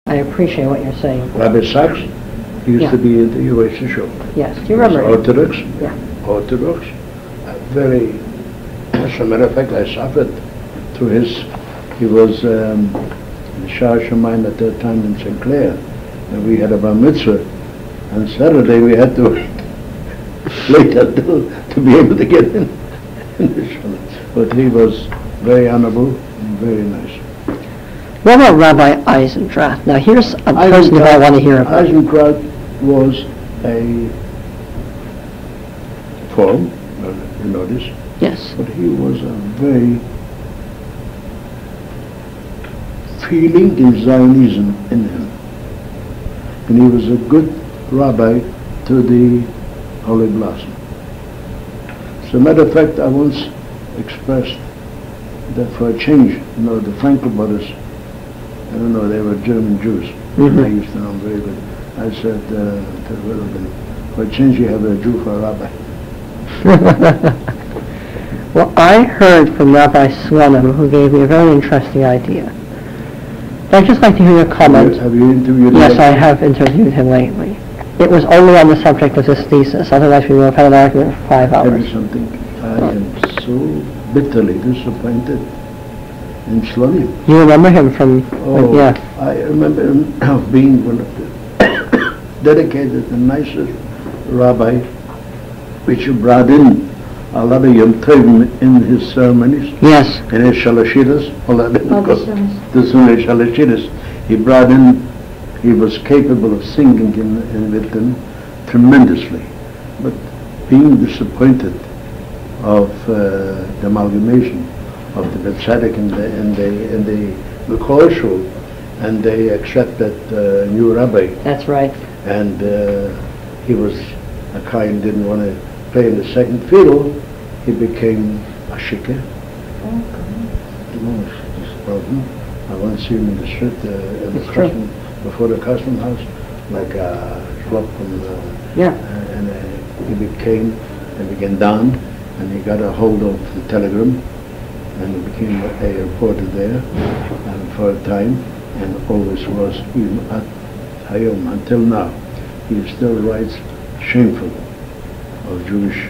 I appreciate what you're saying. Rabbi Sachs used to be in the Oasis show. Yes, do you remember him? Orthodox. Yeah. Orthodox. Very, as a matter of fact, I suffered through his, he was the Shah Shemaim at that time in St. Clair, and we had a bar mitzvah. On Saturday we had to wait until to be able to get in the show. But he was very honorable and very nice. What about Rabbi Eisendrath? Now here's a person that I want to hear about. Eisendrath was a form, you know this? Yes. But he was a very feeling in Zionism in him. And he was a good rabbi to the Holy Blossom. As a matter of fact, I once expressed that for a change, you know, the Frankel brothers, I don't know, they were German Jews. Mm-hmm. I used to know them very good. I said to the Willigan, for a change you have a Jew for a rabbi. Well, I heard from Rabbi Swenim, who gave me a very interesting idea. I'd just like to hear your comment. Have you interviewed him? Yes, I have interviewed him lately. It was only on the subject of his thesis, otherwise we would have had an argument for 5 Tell hours. you something, I am so bitterly disappointed in Shlomi. You remember him from, Oh, yeah. I remember him being one of the dedicated and nicest rabbi, which brought in a lot of Yom Tovim in his ceremonies, Yes. in his shalashidas, the shalashidas. He brought in, he was capable of singing in with them tremendously, but being disappointed of the amalgamation of the Bet Tzedek and the Mikol Shul, and they accepted new rabbi, That's right. and he was a kind, didn't want to play in the second fiddle. He became a shikeh. I once seen him in the street in the custom, before the custom house, like a shlop from and he began down, and he got a hold of the telegram, and he became a reporter there, and for a time, and always was, even at Hayom, until now. He still writes shameful of Jewish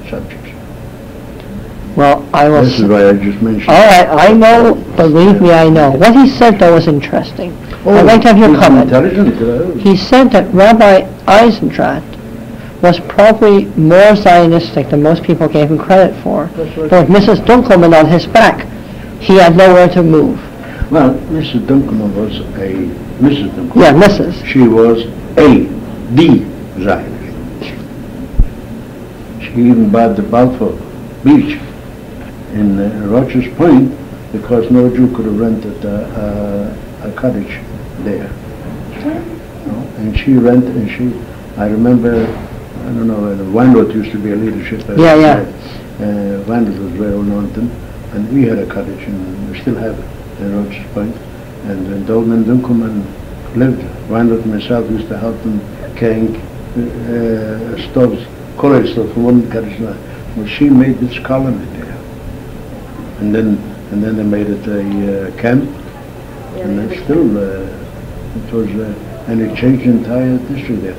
subjects. Well, I will... This is why I just mentioned. All right, I know, believe me, I know. What he said, though, was interesting. I'd like to have your he's comment. Intelligent. He said that Rabbi Eisendrath was probably more Zionistic than most people gave him credit for. That's right. But with Mrs. Dunkelman on his back, he had nowhere to move. Well, Mrs. Dunkelman was a Mrs. Dunkelman. Yeah, Mrs. She was the Zionist. She even bought the Balfour Beach in Rogers Point because no Jew could have rented a cottage there. And she rented, and I remember, I don't know, Weinroth used to be a leadership. Weinroth was very well known to him, and we had a cottage, and we still have it in Rogers Point. And when Dolman Dunkelman lived, Weinroth and myself used to help them carrying stoves, coal stoves from one cottage to another. Well, she made this colony there, and then they made it a camp, and then still it was, and it changed the entire history there.